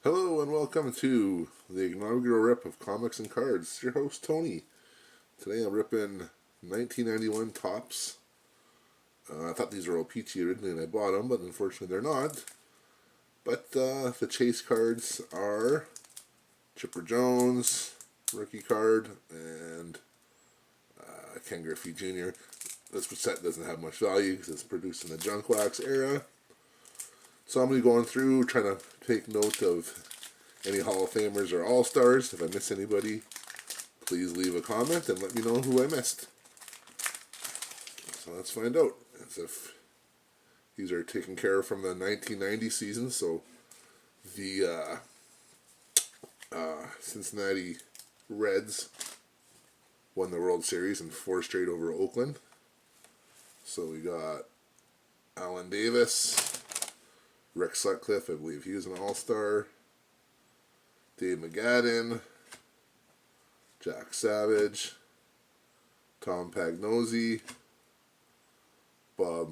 Hello and welcome to the inaugural rip of Comics and Cards. It's your host Tony. Today I'm ripping 1991 Topps. I thought these were all peachy originally and I bought them, but unfortunately they're not. But the chase cards are Chipper Jones, rookie card, and Ken Griffey Jr. This set doesn't have much value because it's produced in the junk wax era. So I'm going to be going through, trying to take note of any Hall of Famers or All-Stars. If I miss anybody, please leave a comment and let me know who I missed. So let's find out. As if these are taken care of from the 1990 season. So the Cincinnati Reds won the World Series in 4 straight over Oakland. So we got Alan Davis, Rick Sutcliffe, I believe he was an All-Star, Dave McGadden, Jack Savage, Tom Pagnozzi, Bob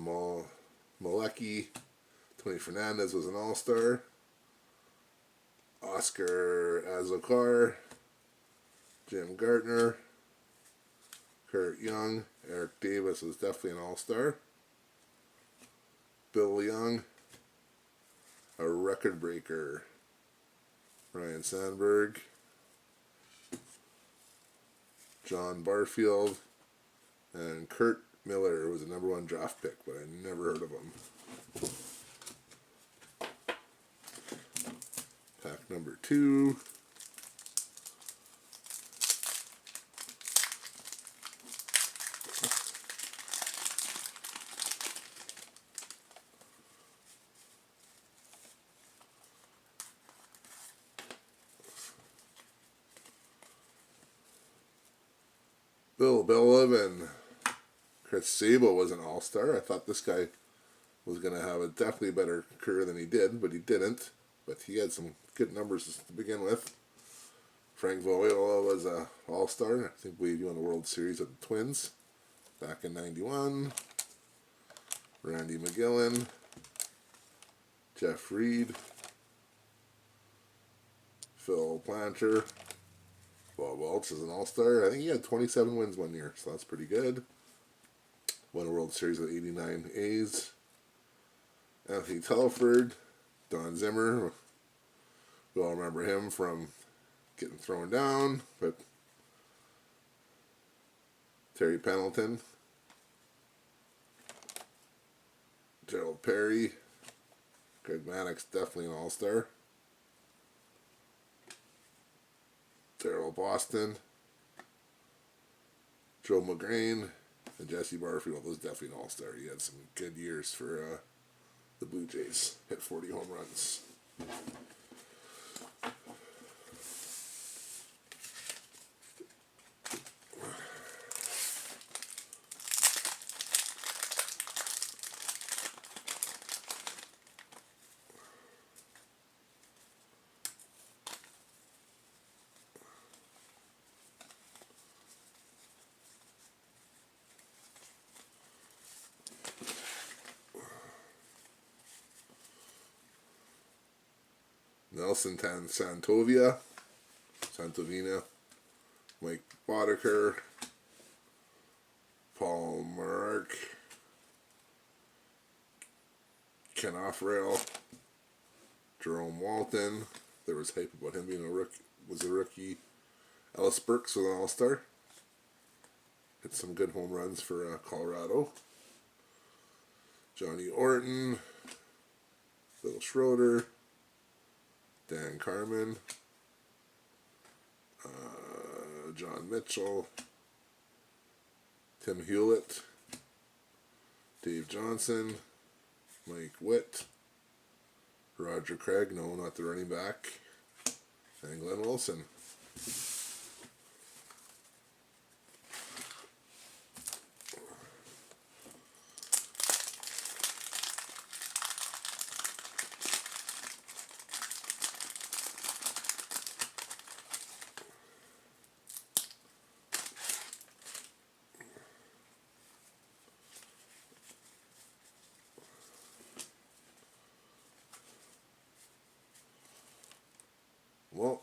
Malecki, Tony Fernandez was an All-Star, Oscar Azokar, Jim Gartner, Kurt Young, Eric Davis was definitely an All-Star, Bill Young, a record breaker, Ryan Sandberg, John Barfield, and Kurt Miller was a #1 draft pick, but I never heard of him. Pack number 2. Bill Beliv and Chris Sabo was an All-Star. I thought this guy was going to have a definitely better career than he did, but he didn't. But he had some good numbers to begin with. Frank Viola was an All-Star. I think we won the World Series with the Twins back in '91. Randy McGillen, Jeff Reed, Phil Plancher, Bob Welch is an All-Star. I think he had 27 wins one year, so that's pretty good. Won a World Series with '89 A's. Anthony Telford, Don Zimmer. We all remember him from getting thrown down, but Terry Pendleton, Gerald Perry, Greg Maddux, definitely an All-Star. Darrell Boston, Joe McGrain, and Jesse Barfield was definitely an All-Star. He had some good years for the Blue Jays. Hit 40 home runs. Nelson Santovina, Mike Boddicker, Paul Mark, Ken Offrail, Jerome Walton. There was hype about him being a rookie. Ellis Burks was an All-Star. Hit some good home runs for Colorado. Johnny Orton, Bill Schroeder, Dan Carmen, John Mitchell, Tim Hewlett, Dave Johnson, Mike Witt, Roger Craig, no, not the running back, and Glenn Wilson.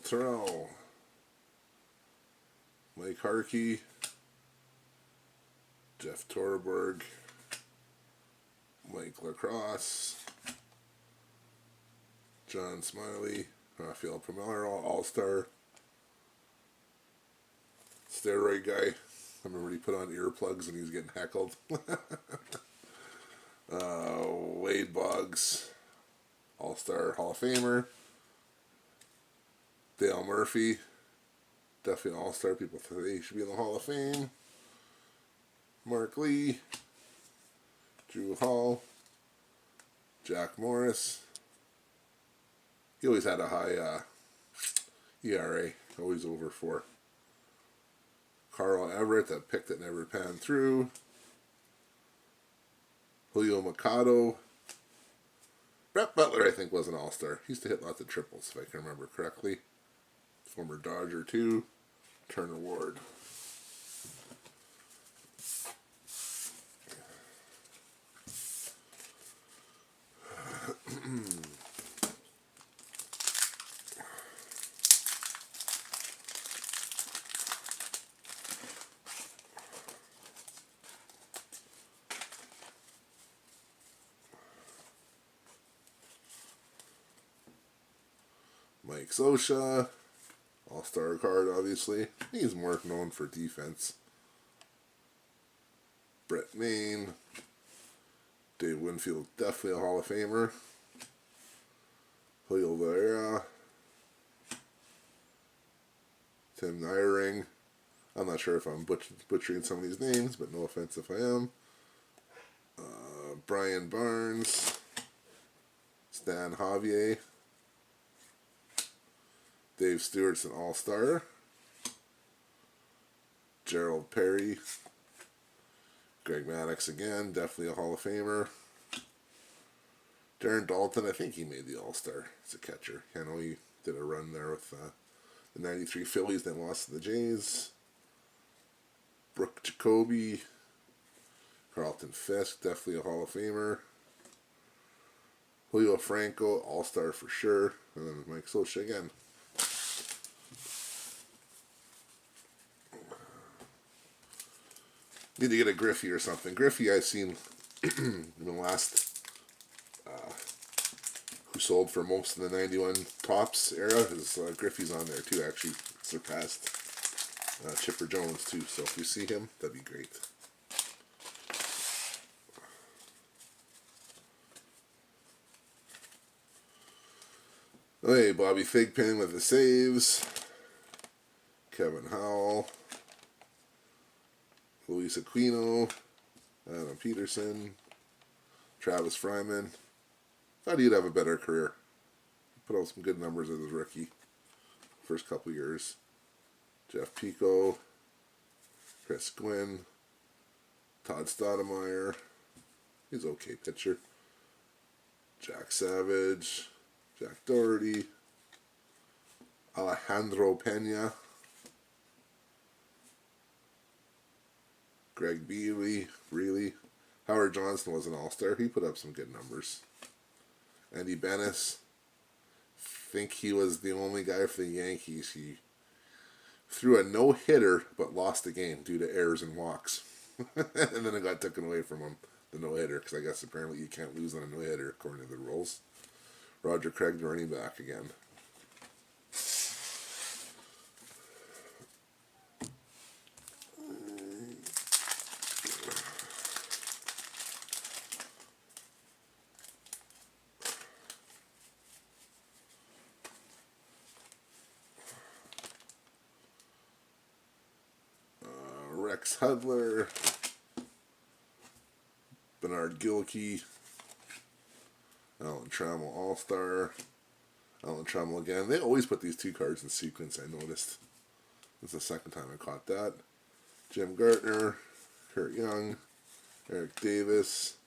Terrell, Mike Harkey, Jeff Torberg, Mike Lacrosse, John Smiley, Rafael Palmeiro, All-Star, steroid guy. I remember he put on earplugs and he was getting heckled. Wade Boggs, All-Star Hall of Famer. Dale Murphy, definitely an All-Star. People today he should be in the Hall of Fame. Mark Lee, Drew Hall, Jack Morris. He always had a high ERA, always over 4. Carl Everett, that pick that never panned through. Julio Mercado. Brett Butler, I think, was an All-Star. He used to hit lots of triples, if I can remember correctly. Former Dodger, too. Turner Ward. Mike Scioscia, All-Star card, obviously. He's more known for defense. Brett Maine, Dave Winfield, definitely a Hall of Famer. Julio Valera, Tim Nyring. I'm not sure if I'm butchering some of these names, but no offense if I am. Brian Barnes, Stan Javier, Dave Stewart's an All-Star. Gerald Perry. Greg Maddux again, definitely a Hall of Famer. Darren Dalton, I think he made the All-Star as a catcher. I know he did a run there with the 93 Phillies, then lost to the Jays. Brooke Jacoby. Carlton Fisk, definitely a Hall of Famer. Julio Franco, All-Star for sure. And then Mike Scioscia again. Need to get a Griffey or something. Griffey I've seen in the last, who sold for most of the 91 Topps era. His Griffey's on there too, actually surpassed Chipper Jones too. So if you see him, that'd be great. Hey, Bobby Thigpen with the saves. Kevin Howell. Luis Aquino. Adam Peterson. Travis Fryman. Thought he'd have a better career. Put out some good numbers as a rookie. First couple years. Jeff Pico. Chris Gwynn. Todd Stoudemire. He's an okay pitcher. Jack Savage. Jack Doherty, Alejandro Pena, Greg Bealey, really. Howard Johnson was an All-Star. He put up some good numbers. Andy Bennis, think he was the only guy for the Yankees. He threw a no-hitter but lost the game due to errors and walks. And then it got taken away from him, the no-hitter, because I guess apparently you can't lose on a no-hitter according to the rules. Roger Craig, the running back again. Rex Hudler. Bernard Gilkey. Alan Trammell All-Star. Alan Trammell again. They always put these two cards in sequence, I noticed. This is the second time I caught that. Jim Gartner. Kurt Young. Eric Davis.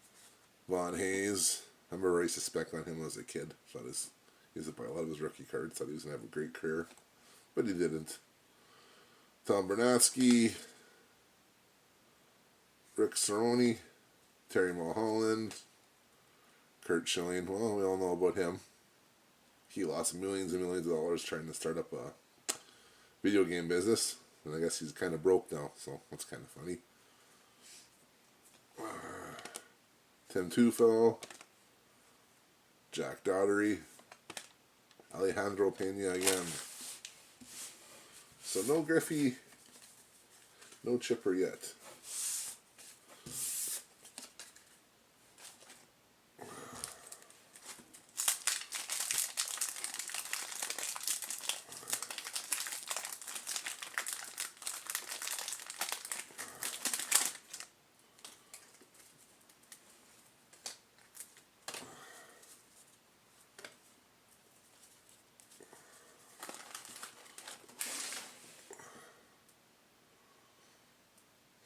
Von Hayes. I remember I used to spec on him as a kid. Thought he used to buy a lot of his rookie cards. Thought he was going to have a great career. But he didn't. Tom Bernatsky. Rick Cerrone. Terry Mulholland. Kurt Schilling, well, we all know about him. he lost millions and millions of dollars trying to start up a video game business, and I guess he's kind of broke now, so that's kind of funny. Tim Tufel, Jack Daugherty, Alejandro Pena again. So no Griffey, no Chipper yet.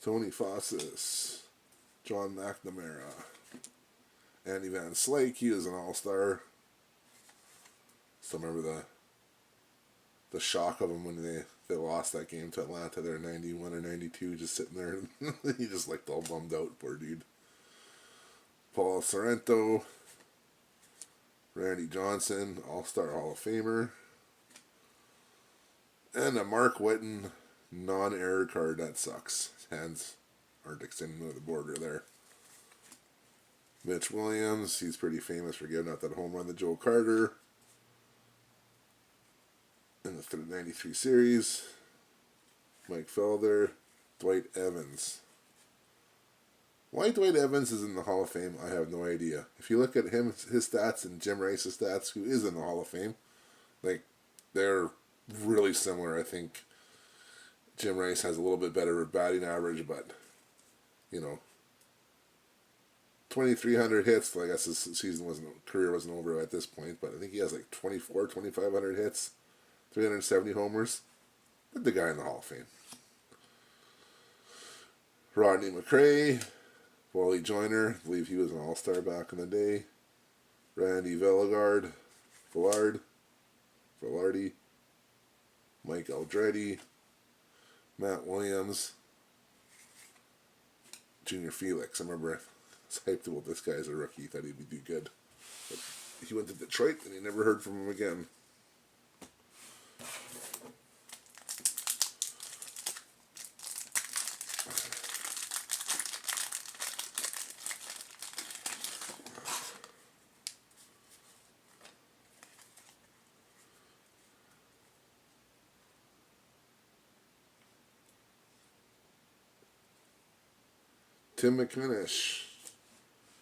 Tony Fossis, John McNamara, Andy Van Slyke, he was an all-star. Still remember the shock of him when they lost that game to Atlanta. They're 91 or 92, just sitting there. He just looked all bummed out, poor dude. Paul Sorrento, Randy Johnson, all-star Hall of Famer. And a Mark Whitten non-error card. That sucks. His hands aren't extending to the border there. Mitch Williams, he's pretty famous for giving out that home run to Joe Carter in the 93 series. Mike Felder, Dwight Evans. Why Dwight Evans is in the Hall of Fame, I have no idea. If you look at him, his stats, and Jim Rice's stats, who is in the Hall of Fame, like, they're really similar. I think Jim Rice has a little bit better batting average, but, you know, 2,300 hits. Well, I guess his career wasn't over at this point, but I think he has like 2,500 hits, 370 homers. Put the guy in the Hall of Fame. Rodney McRae, Wally Joyner, I believe he was an all-star back in the day. Randy Velarde, Mike Eldreddy, Matt Williams, Junior Felix. I remember I was hyped about this guy as a rookie. Thought he'd do good. But he went to Detroit and you never heard from him again. Tim McMinish,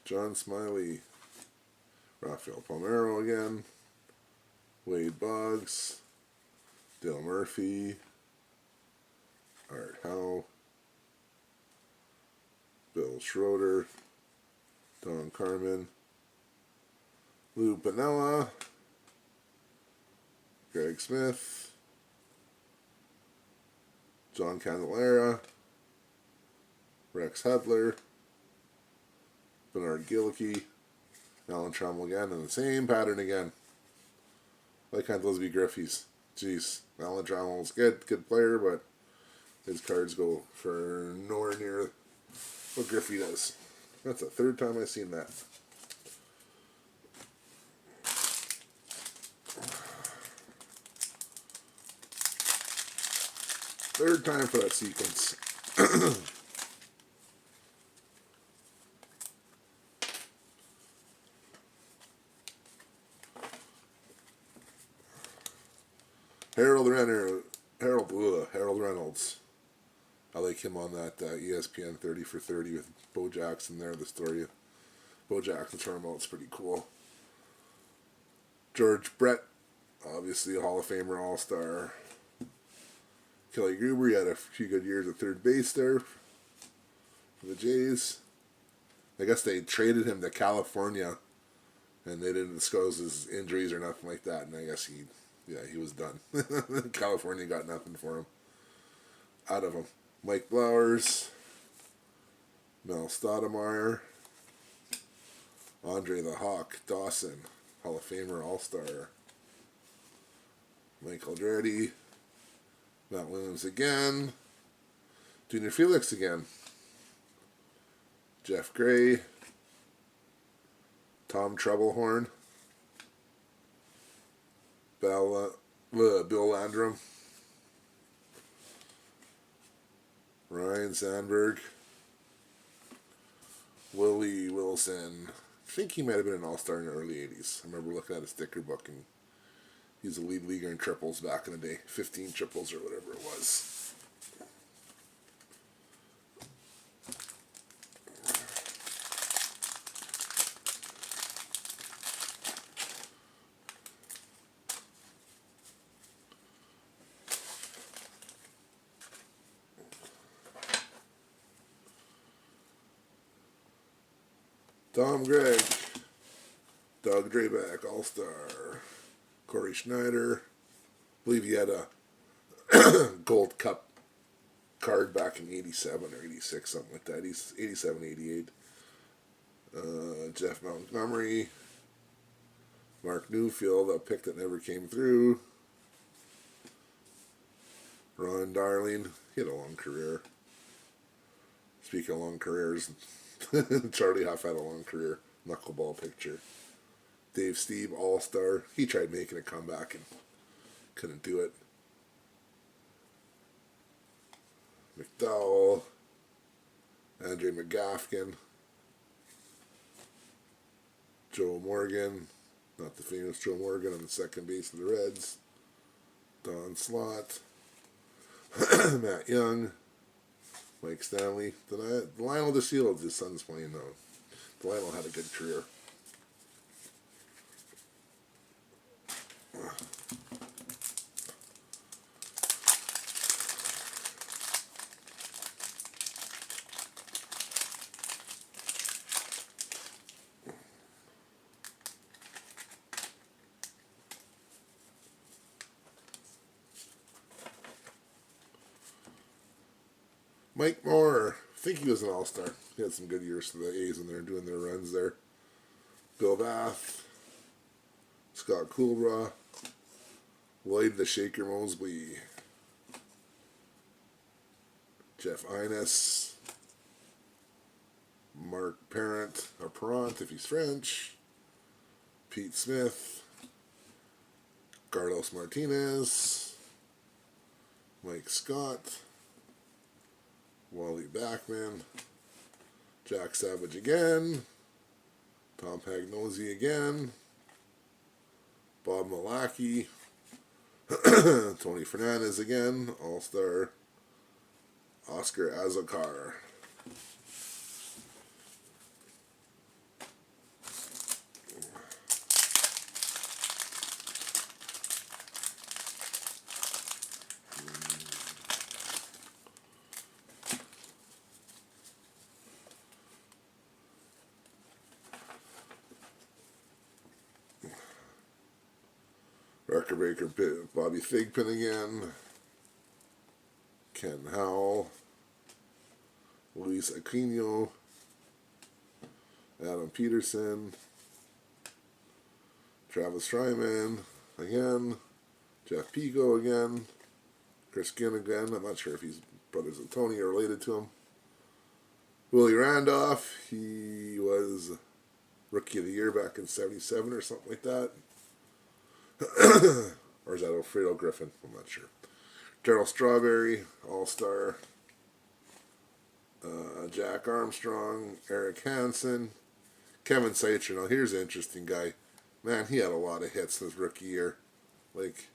John Smiley, Rafael Palmeiro again, Wade Boggs, Dale Murphy, Art Howe, Bill Schroeder, Don Carmen, Lou Piniella, Greg Smith, John Candelaria, Rex Hudler, Bernard Gillicky, Alan Trammell again, and the same pattern again. Why can't those be Griffies? Jeez, Alan Trammell's good player, but his cards go for nowhere near what Griffey does. That's the third time I've seen that. Third time for that sequence. Harold Reynolds. I like him on that ESPN 30 for 30 with Bo Jackson there. The story of Bo Jackson tournament's pretty cool. George Brett, obviously a Hall of Famer, All-Star. Kelly Gruber, he had a few good years at third base there for the Jays. I guess they traded him to California, and they didn't disclose his injuries or nothing like that, and I guess he was done. California got nothing for him. Out of him. Mike Blowers, Mel Stoudemire, Andre the Hawk Dawson, Hall of Famer, All-Star. Mike Eldreddy, Matt Williams again, Junior Felix again, Jeff Gray, Tom Troublehorn, Bill Landrum, Ryan Sandberg, Willie Wilson. I think he might have been an all-star in the early 80s. I remember looking at his sticker book, and he's a lead leaguer in triples back in the day. 15 triples or whatever it was. Tom Gregg, Doug Drabeck, All-Star, Corey Schneider. I believe he had a Gold Cup card back in 87 or 86, something like that. He's 87, 88. Jeff Montgomery, Mark Newfield, a pick that never came through. Ron Darling, he had a long career. Speaking of long careers, Charlie Huff had a long career. Knuckleball picture. Dave Steve, All-Star. He tried making a comeback and couldn't do it. McDowell. Andre McGaffin. Joe Morgan. Not the famous Joe Morgan on the second base of the Reds. Don Slott. Matt Young. Mike Stanley. Lionel DeShields, his son's playing now. Lionel had a good career. Mike Moore, I think he was an all-star. He had some good years for the A's when they were doing their runs there. Bill Bath, Scott Coolbra, Lloyd the Shaker Mosley, Jeff Innes, Mark Parent, or Parent if he's French, Pete Smith, Carlos Martinez, Mike Scott, Wally Backman, Jack Savage again, Tom Pagnosi again, Bob Malachy, Tony Fernandez again, All-Star, Oscar Azokar. Record breaker Bobby Thigpen again. Ken Howell. Luis Aquino. Adam Peterson. Travis Fryman again. Jeff Pico again. Chris Ginn again. I'm not sure if he's brothers of Tony or related to him. Willie Randolph. He was Rookie of the Year back in 77 or something like that. Or is that Alfredo Griffin? I'm not sure. Darryl Strawberry, All-Star. Jack Armstrong, Eric Hansen, Kevin Seitzer. Now here's an interesting guy. Man, he had a lot of hits in his rookie year. Like,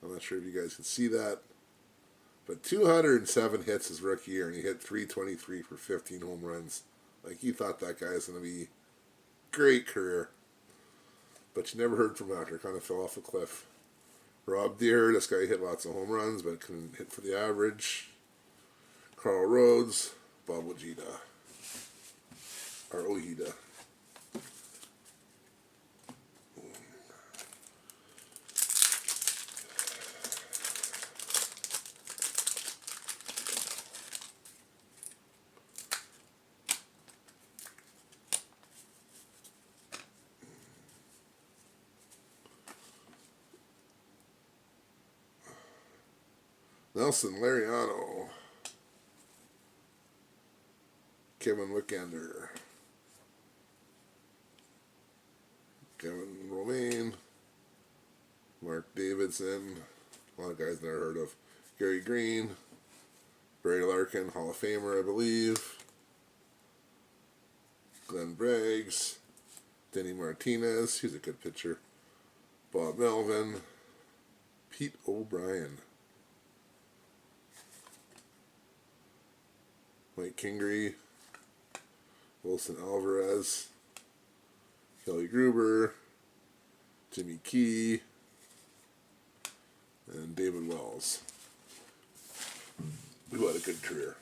I'm not sure if you guys can see that. But 207 hits his rookie year, and he hit 323 for 15 home runs. Like, you thought that guy was going to be great career. But you never heard from him after. Kind of fell off a cliff. Rob Deere, this guy hit lots of home runs, but couldn't hit for the average. Carl Rhodes, Bob Ojeda. Or Ojeda. Nelson Lariano, Kevin Wickander, Kevin Romaine, Mark Davidson, a lot of guys never heard of. Gary Green, Barry Larkin, Hall of Famer, I believe. Glenn Braggs, Denny Martinez, he's a good pitcher. Bob Melvin, Pete O'Brien, Mike Kingery, Wilson Alvarez, Kelly Gruber, Jimmy Key, and David Wells, who had a good career.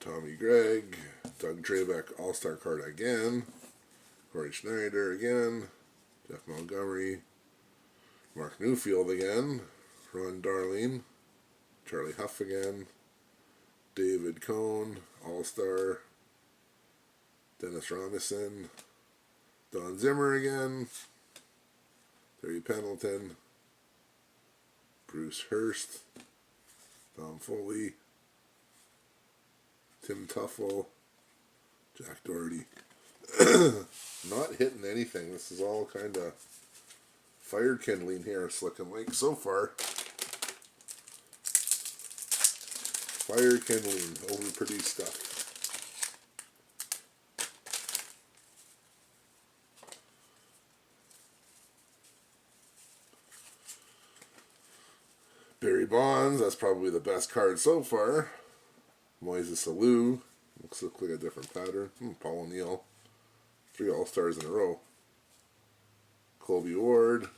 Tommy Gregg, Doug Drabek All-Star card again, Corey Schneider again, Jeff Montgomery, Mark Newfield again, Ron Darling, Charlie Huff again, David Cohn, All-Star, Dennis Robinson, Don Zimmer again, Terry Pendleton, Bruce Hurst, Tom Foley, Tim Tuffle, Jack Doherty. Not hitting anything. This is all kind of fire kindling here, it's looking like so far. Fire kindling, overproduced stuff. Barry Bonds, that's probably the best card so far. Moises Alou, looks like a different pattern. Paul O'Neill, 3 All-Stars in a row. Colby Ward,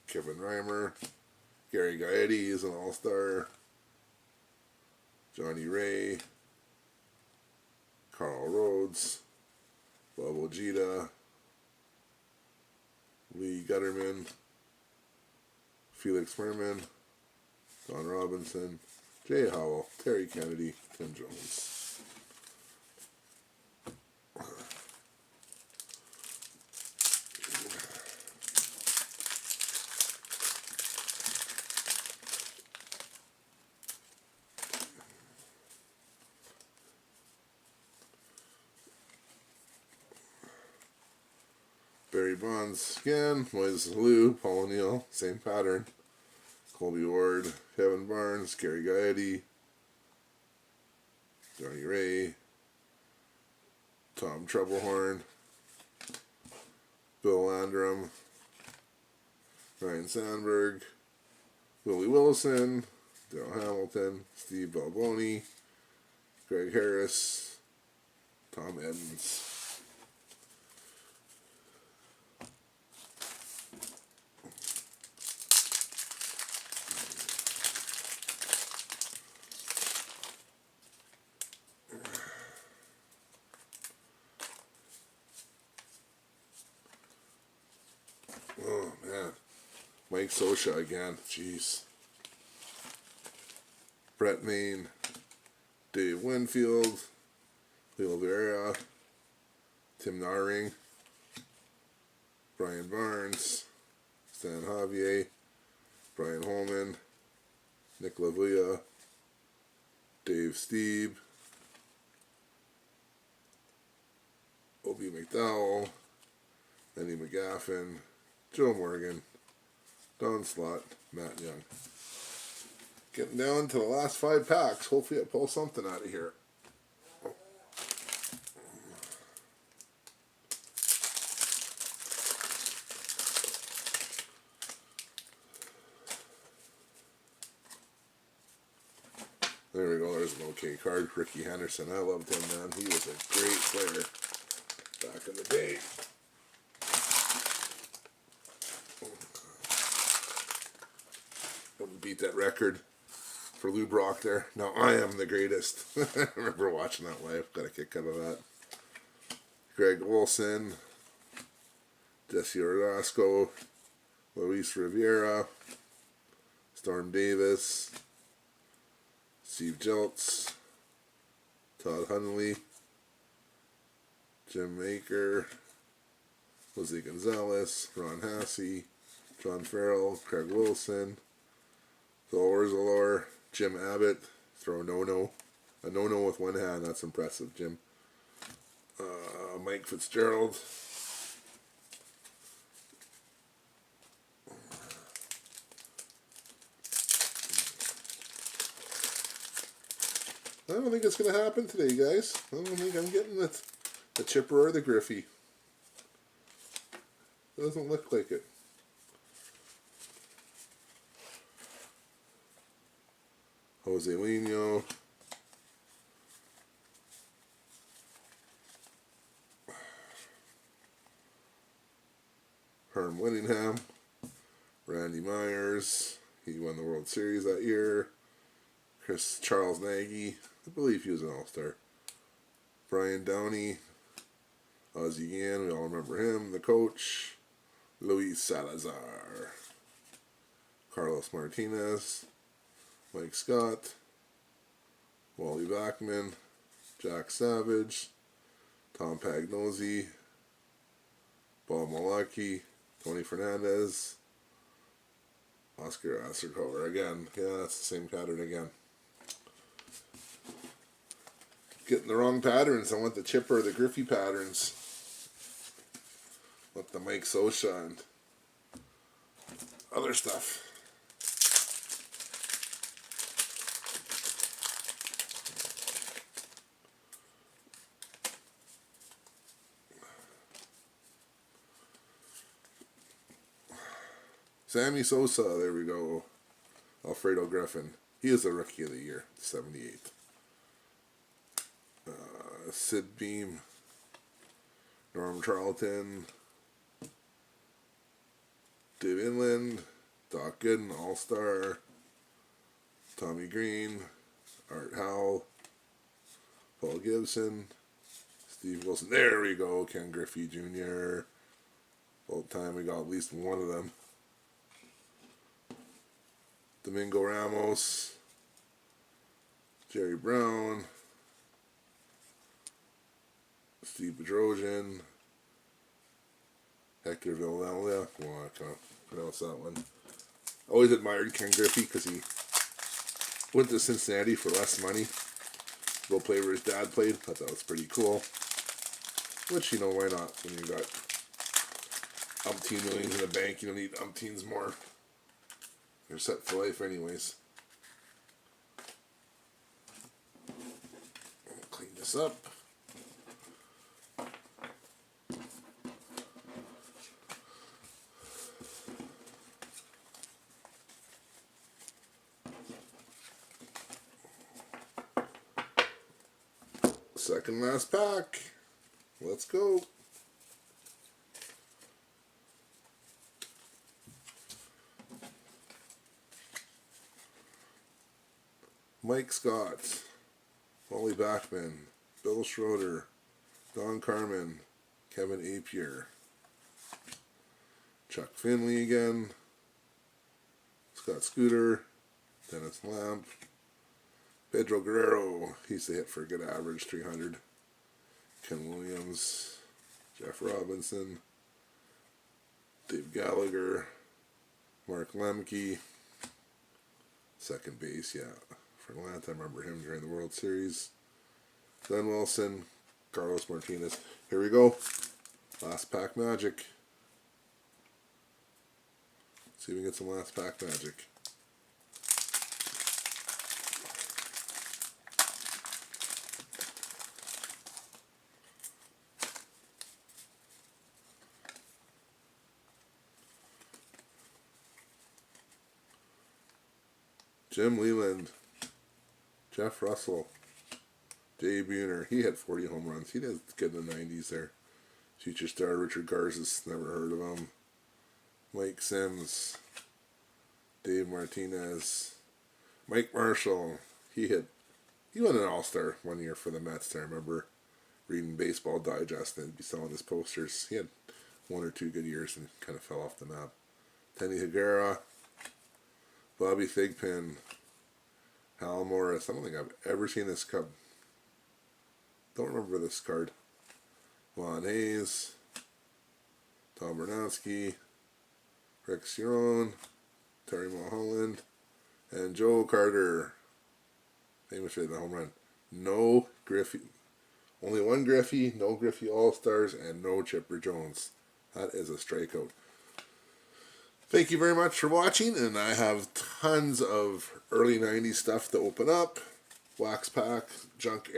Kevin Reimer, Gary Gaetti is an All-Star. Johnny Ray, Carl Rhodes, Bob Ojeda, Lee Gutterman, Felix Merman, Don Robinson, Jay Howell, Terry Kennedy, Tim Jones. Barry Bonds again, Moises Alou, Paul O'Neill, same pattern. Colby Ward, Kevin Barnes, Gary Gaetti, Johnny Ray, Tom Troublehorn, Bill Landrum, Ryan Sandberg, Willie Wilson, Dale Hamilton, Steve Balboni, Greg Harris, Tom Edmonds. Oh man, Mike Scioscia again, jeez. Brett Maine, Dave Winfield, Leo Vera, Tim Naring, Brian Barnes, Stan Javier, Brian Holman, Nick Lavuya, Dave Steeb, Obie McDowell, Lenny McGaffin, Joe Morgan, Don Slott, Matt Young. Getting down to the last 5 packs. Hopefully I pull something out of here. There we go. There's an okay card. Ricky Henderson. I loved him, man. He was a great player back in the day. Couldn't beat that record for Lou Brock there. Now I am the greatest. I remember watching that live. Got a kick out of that. Greg Olson, Jesse Orozco, Luis Rivera, Storm Davis, Steve Jeltz, Todd Hundley, Jim Maker, Jose Gonzalez, Ron Hassey, John Farrell, Craig Wilson, Thor Zalor, Jim Abbott, throw a no-no with one hand, that's impressive, Jim. Mike Fitzgerald, I don't think it's going to happen today, guys. I don't think I'm getting the Chipper or the Griffey. Doesn't look like it. Jose Lino, Herm Whittingham, Randy Myers, he won the World Series that year. Charles Nagy, I believe he was an All-Star. Brian Downey, Ozzie Gann, we all remember him, the coach. Luis Salazar, Carlos Martinez, Mike Scott, Wally Backman, Jack Savage, Tom Pagnozzi, Bob Malachy, Tony Fernandez, Oscar Assercover again. Yeah, that's the same pattern again. Getting the wrong patterns. I want the Chipper or the Griffey patterns. With the Mike Scioscia and other stuff. Sammy Sosa, there we go. Alfredo Griffin. He is the Rookie of the Year, 78. Sid Beam, Norm Charlton, Dave Inland, Doc Gooden, All-Star, Tommy Green, Art Howell, Paul Gibson, Steve Wilson. There we go, Ken Griffey Jr. All time we got at least one of them. Domingo Ramos, Jerry Brown, Steve Bedrosian, Hector Villalona. Well, I can't pronounce that one. Always admired Ken Griffey because he went to Cincinnati for less money. Go play where his dad played. Thought that was pretty cool. Which, you know, why not? When you got umpteen millions in the bank, you don't need umpteens more. You're set for life anyways. Clean this up. Second last pack. Let's go. Mike Scott, Wally Backman, Bill Schroeder, Don Carmen, Kevin Apier, Chuck Finley again, Scott Scooter, Dennis Lamp, Pedro Guerrero, he's the hit for a good average, 300. Ken Williams, Jeff Robinson, Dave Gallagher, Mark Lemke, second base, yeah, for Atlanta, I remember him during the World Series. Glenn Wilson, Carlos Martinez. Here we go, last pack magic. See if we can get some last pack magic. Jim Leland, Jeff Russell, Dave Buhner. He had 40 home runs. He did good in the 90s there. Future star Richard Garces, never heard of him. Mike Sims, Dave Martinez, Mike Marshall. He won an All-Star one year for the Mets. I remember reading Baseball Digest and he'd be selling his posters. He had one or two good years and kind of fell off the map. Tenny Higuera, Bobby Thigpen, Hal Morris. I don't think I've ever seen this Cub Don't remember this card. Juan Hayes, Tom Bernowski, Rex Huron, Terry Mulholland, and Joe Carter. Famously the home run. No Griffey. Only one Griffey, no Griffey All-Stars, and no Chipper Jones. That is a strikeout. Thank you very much for watching, and I have tons of early 90s stuff to open up. Wax Pack, Junk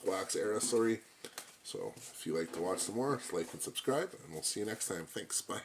Wax Era, sorry. So if you like to watch some more, like and subscribe, and we'll see you next time. Thanks, bye.